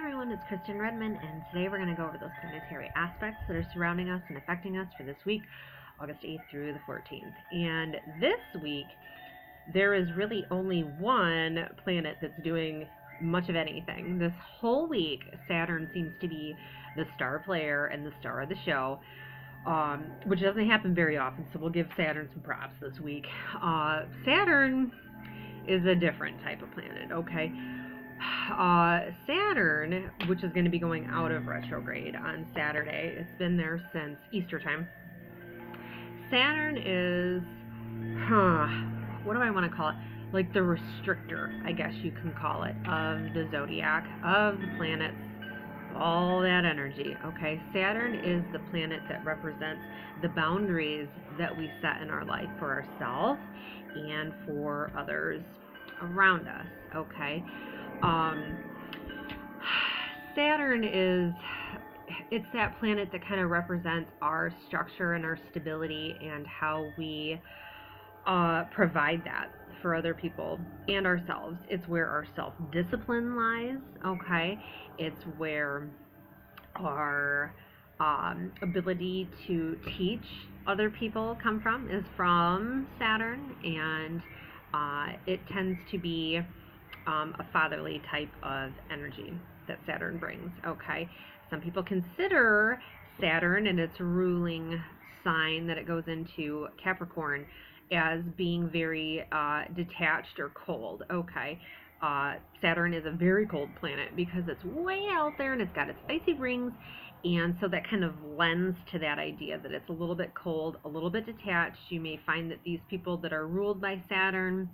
everyone, it's Kristen Redmond, and today we're going to go over those planetary aspects that are surrounding us and affecting us for this week, August 8th through the 14th. And this week, there is really only one planet that's doing much of anything. This whole week, Saturn seems to be the star player and the star of the show, which doesn't happen very often, so we'll give Saturn some props this week. Saturn is a different type of planet, okay? Saturn, which is going to be going out of retrograde on Saturday, it's been there since Easter time. Saturn is, what do I want to call it? Like the restructor, I guess you can call it, of the zodiac, of the planets, all that energy, okay? Saturn is the planet that represents the boundaries that we set in our life for ourselves and for others around us, okay? Saturn it's that planet that kind of represents our structure and our stability and how we provide that for other people and ourselves. It's where our self-discipline lies, okay? It's where our ability to teach other people come from, is from Saturn, and it tends to be a fatherly type of energy that Saturn brings, okay? Some people consider Saturn and its ruling sign that it goes into, Capricorn, as being very detached or cold, okay? Saturn is a very cold planet because it's way out there and it's got its icy rings, and so that kind of lends to that idea that it's a little bit cold, a little bit detached. You may find that these people that are ruled by Saturn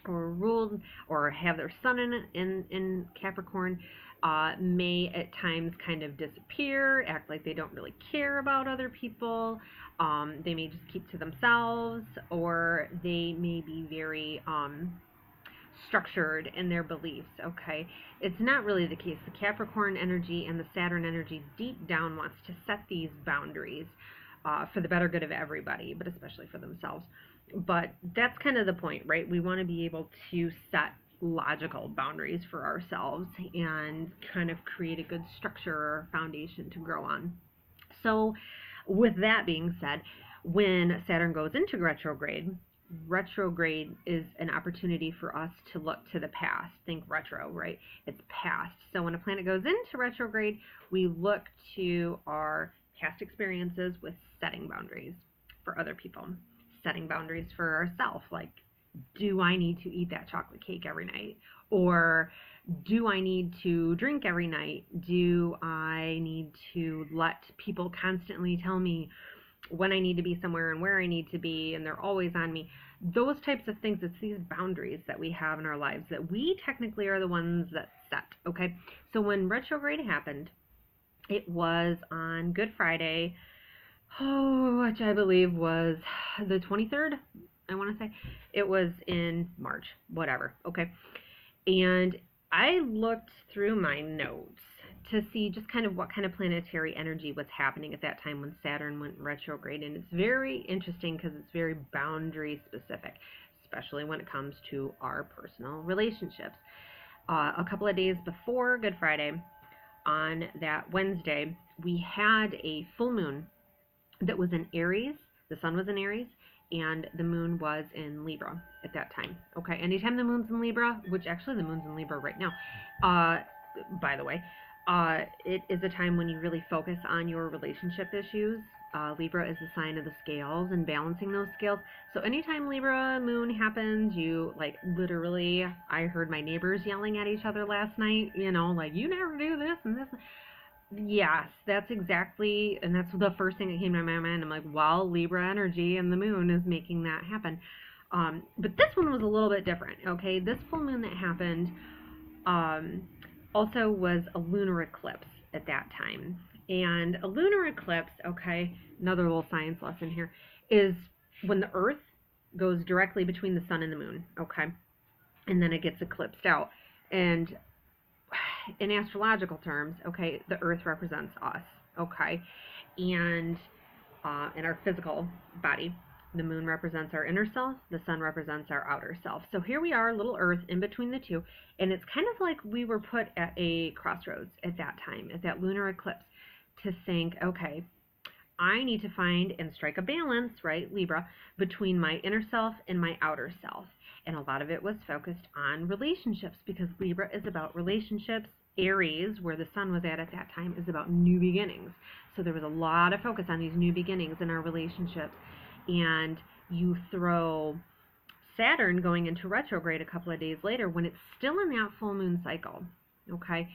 or have their sun in Capricorn may at times kind of disappear, act like they don't really care about other people. They may just keep to themselves, or they may be very structured in their beliefs, okay? It's not really the case. The Capricorn energy and the Saturn energy deep down wants to set these boundaries for the better good of everybody, but especially for themselves. But that's kind of the point, right? We want to be able to set logical boundaries for ourselves and kind of create a good structure or foundation to grow on. So with that being said, when Saturn goes into retrograde is an opportunity for us to look to the past. Think retro, right? It's past. So when a planet goes into retrograde, we look to our past experiences with setting boundaries for other people, setting boundaries for ourselves, like, do I need to eat that chocolate cake every night? Or do I need to drink every night? Do I need to let people constantly tell me when I need to be somewhere and where I need to be, and they're always on me? Those types of things, it's these boundaries that we have in our lives that we technically are the ones that set, okay? So when retrograde happened, it was on Good Friday, which I believe was the 23rd, I want to say. It was in March, whatever, okay? And I looked through my notes to see just kind of what kind of planetary energy was happening at that time when Saturn went retrograde. And it's very interesting because it's very boundary specific, especially when it comes to our personal relationships. A couple of days before Good Friday, on that Wednesday, we had a full moon that was in Aries. The sun was in Aries, and the moon was in Libra at that time. Okay, anytime the moon's in Libra, which actually the moon's in Libra right now, by the way, it is a time when you really focus on your relationship issues. Libra is the sign of the scales and balancing those scales. So anytime Libra moon happens, you, like, literally, I heard my neighbors yelling at each other last night, you know, like, you never do this and this. Yes, that's exactly, and that's the first thing that came to my mind. I'm like, well, Libra energy and the moon is making that happen. But this one was a little bit different, okay? This full moon that happened also was a lunar eclipse at that time. And a lunar eclipse, okay, another little science lesson here, is when the Earth goes directly between the sun and the moon, okay? And then it gets eclipsed out. And in astrological terms, okay, the Earth represents us, okay, and in our physical body, The moon represents our inner self. The sun represents our outer self. So here we are, little Earth in between the two. And it's kind of like we were put at a crossroads at that time, at that lunar eclipse, to think, okay, I need to find and strike a balance, right, Libra, between my inner self and my outer self. And a lot of it was focused on relationships, because Libra is about relationships. Aries, where the sun was at that time, is about new beginnings. So there was a lot of focus on these new beginnings in our relationships. And you throw Saturn going into retrograde a couple of days later when it's still in that full moon cycle, okay?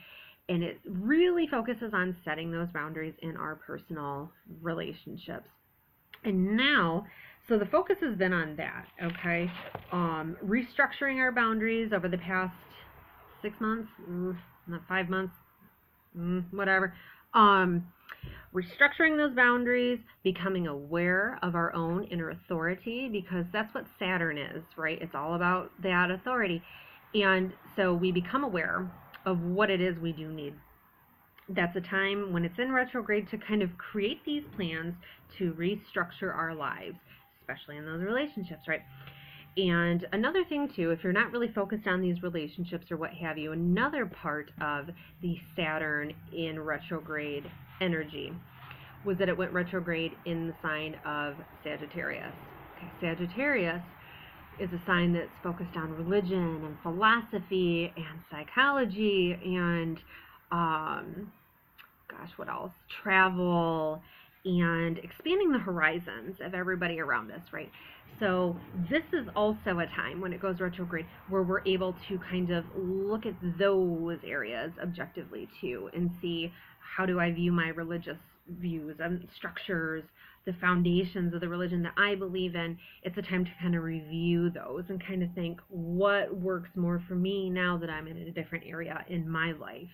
And it really focuses on setting those boundaries in our personal relationships. And now, so the focus has been on that, okay? Restructuring our boundaries over the past 6 months, not 5 months, whatever. Restructuring those boundaries, becoming aware of our own inner authority, because that's what Saturn is, right? It's all about that authority. And so we become aware of what it is we do need. That's a time when it's in retrograde to kind of create these plans to restructure our lives, especially in those relationships, right? And another thing too, if you're not really focused on these relationships or what have you, another part of the Saturn in retrograde energy was that it went retrograde in the sign of Sagittarius. Okay, Sagittarius is a sign that's focused on religion and philosophy and psychology and what else? Travel and expanding the horizons of everybody around us, right? So this is also a time when it goes retrograde where we're able to kind of look at those areas objectively too and see, how do I view my religious views and structures, the foundations of the religion that I believe in. It's a time to kind of review those and kind of think, what works more for me now that I'm in a different area in my life?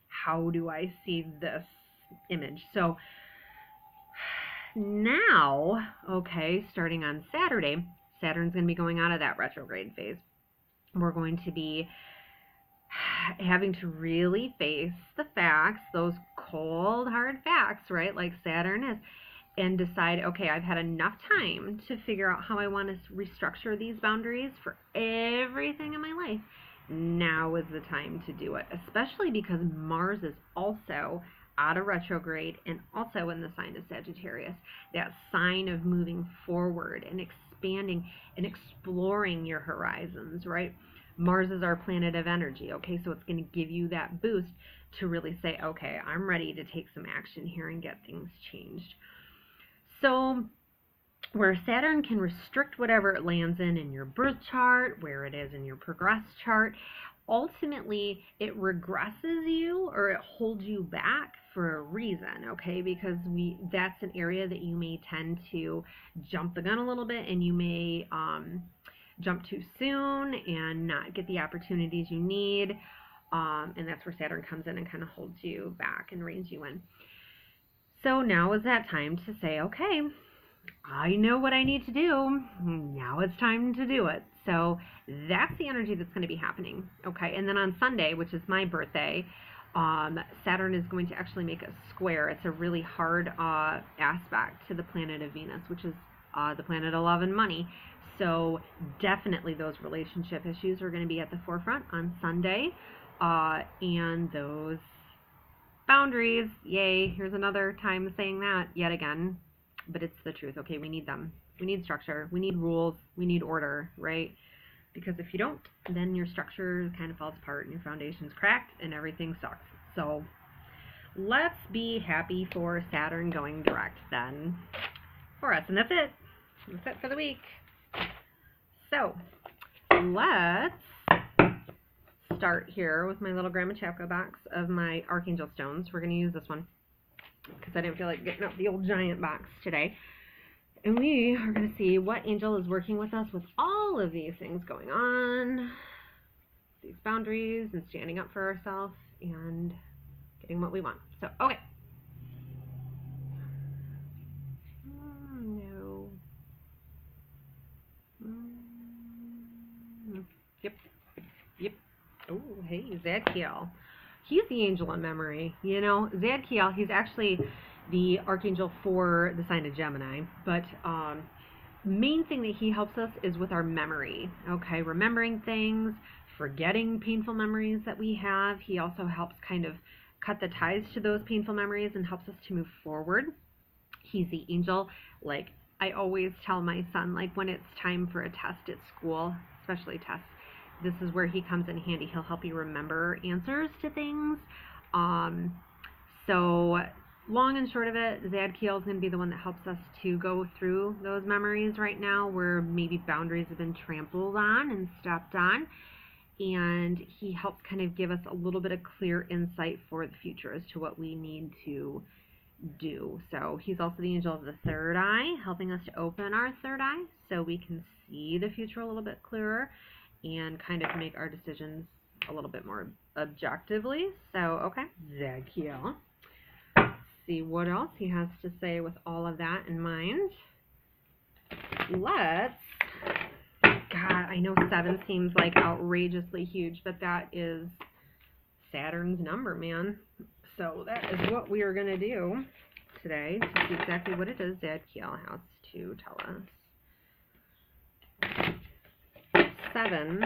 How do I see this image? So now, okay, starting on Saturday, Saturn's going to be going out of that retrograde phase. We're going to be having to really face the facts, those cold, hard facts, right, like Saturn is, and decide, okay, I've had enough time to figure out how I want to restructure these boundaries for everything in my life. Now is the time to do it, especially because Mars is also out of retrograde and also in the sign of Sagittarius, that sign of moving forward and expanding and exploring your horizons, right? Mars is our planet of energy, okay? So it's going to give you that boost to really say, okay, I'm ready to take some action here and get things changed. So where Saturn can restrict whatever it lands in your birth chart, where it is in your progress chart, ultimately it regresses you or it holds you back for a reason, okay? Because that's an area that you may tend to jump the gun a little bit, and you may jump too soon and not get the opportunities you need, and that's where Saturn comes in and kind of holds you back and reins you in. So now is that time to say, okay, I know what I need to do. Now it's time to do it. So that's the energy that's going to be happening. Okay. And then on Sunday, which is my birthday, Saturn is going to actually make a square. It's a really hard aspect to the planet of Venus, which is the planet of love and money. So definitely those relationship issues are going to be at the forefront on Sunday. And those boundaries, yay, here's another time saying that yet again. But it's the truth, okay? We need them. We need structure. We need rules. We need order, right? Because if you don't, then your structure kind of falls apart and your foundation's cracked and everything sucks. So let's be happy for Saturn going direct then for us. And that's it. That's it for the week. So let's start here with my little Grandma Chapka box of my Archangel stones. We're going to use this one because I didn't feel like getting out the old giant box today. And we are going to see what angel is working with us with all of these things going on, these boundaries and standing up for ourselves and getting what we want. So, okay. No. Yep. Oh, hey, Zadkiel. He's the angel of memory. You know, Zadkiel, he's actually the archangel for the sign of Gemini, but main thing that he helps us is with our memory, okay? Remembering things, forgetting painful memories that we have. He also helps kind of cut the ties to those painful memories and helps us to move forward. He's the angel. Like, I always tell my son, like, when it's time for a test at school, especially tests, this is where he comes in handy. He'll help you remember answers to things. So long and short of it, Zadkiel is going to be the one that helps us to go through those memories right now where maybe boundaries have been trampled on and stepped on. And he helps kind of give us a little bit of clear insight for the future as to what we need to do. So he's also the angel of the third eye, helping us to open our third eye so we can see the future a little bit clearer and kind of make our decisions a little bit more objectively. So, okay, Zadkiel. Let's see what else he has to say with all of that in mind. God, I know 7 seems like outrageously huge, but that is Saturn's number, man. So that is what we are going to do today to see exactly what it is Zadkiel has to tell us. 7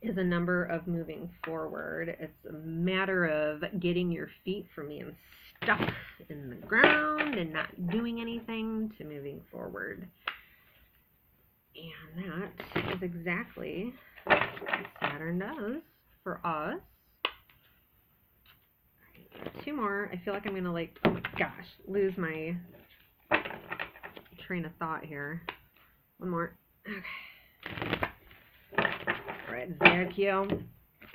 is a number of moving forward. It's a matter of getting your feet from being stuck in the ground and not doing anything to moving forward. And that is exactly what Saturn does for us. 2 more. I feel like I'm going to, like, oh my gosh, lose my train of thought here. 1 more. Okay. All right, Zadkiel.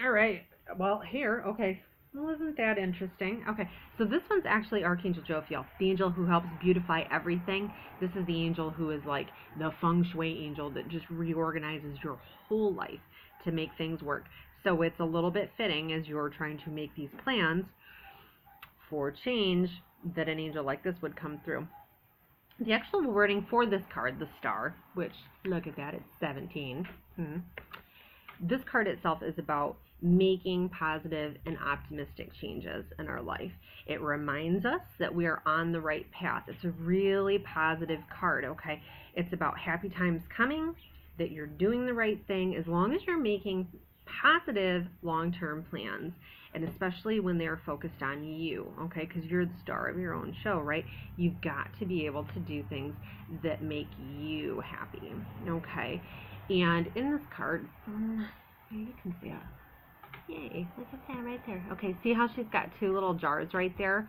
All right. Well, here, okay. Well, isn't that interesting? Okay, so this one's actually Archangel Jophiel, the angel who helps beautify everything. This is the angel who is like the feng shui angel that just reorganizes your whole life to make things work. So it's a little bit fitting as you're trying to make these plans for change that an angel like this would come through. The actual wording for this card, the star, which, look at that, it's 17. This card itself is about making positive and optimistic changes in our life. It reminds us that we are on the right path. It's a really positive card, okay? It's about happy times coming, that you're doing the right thing as long as you're making positive long-term plans, and especially when they're focused on you, okay? Because you're the star of your own show, right? You've got to be able to do things that make you happy, okay? And in this card, you can see it. Yay, look at that right there. Okay, see how she's got 2 little jars right there?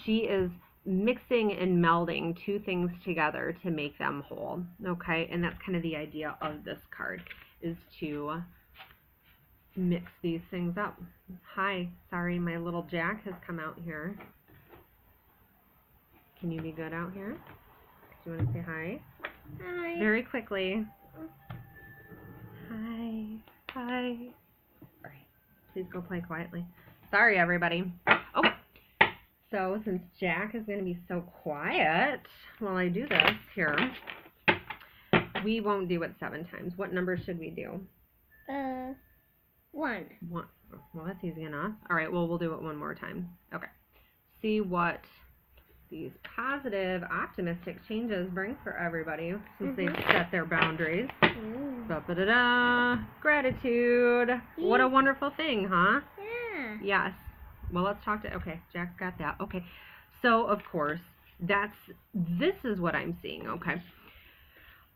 She is mixing and melding 2 things together to make them whole, okay? And that's kind of the idea of this card, is to mix these things up. Hi, sorry, my little Jack has come out here. Can you be good out here? Do you want to say hi? Hi. Very quickly. Hi. Hi. All right. Please go play quietly. Sorry, everybody. Okay. So since Jack is going to be so quiet while I do this here, we won't do it 7 times. What number should we do? 1. 1. Well, that's easy enough. All right. Well, we'll do it 1 more time. Okay. See what these positive, optimistic changes bring for everybody since they've set their boundaries. Da-da-da-da. Gratitude. What a wonderful thing, huh? Yeah. Yes. Well, let's talk to, okay, Jack's got that. Okay. So, of course, this is what I'm seeing, okay?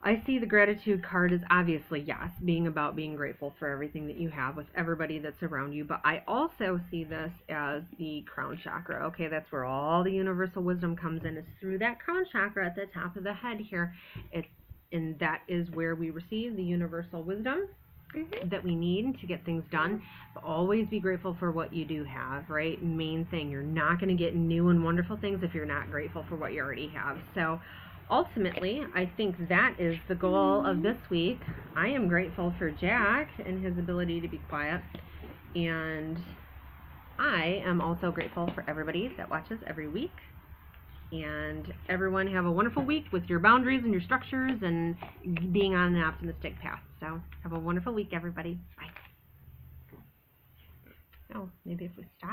I see the gratitude card as obviously, yes, being about being grateful for everything that you have with everybody that's around you. But I also see this as the crown chakra. Okay, that's where all the universal wisdom comes in. It's through that crown chakra at the top of the head here. And that is where we receive the universal wisdom that we need to get things done. But always be grateful for what you do have, right? Main thing, you're not going to get new and wonderful things if you're not grateful for what you already have. So ultimately, I think that is the goal of this week. I am grateful for Jack and his ability to be quiet. And I am also grateful for everybody that watches every week. And everyone have a wonderful week with your boundaries and your structures and being on an optimistic path. So have a wonderful week, everybody. Bye. Oh, maybe if we stop.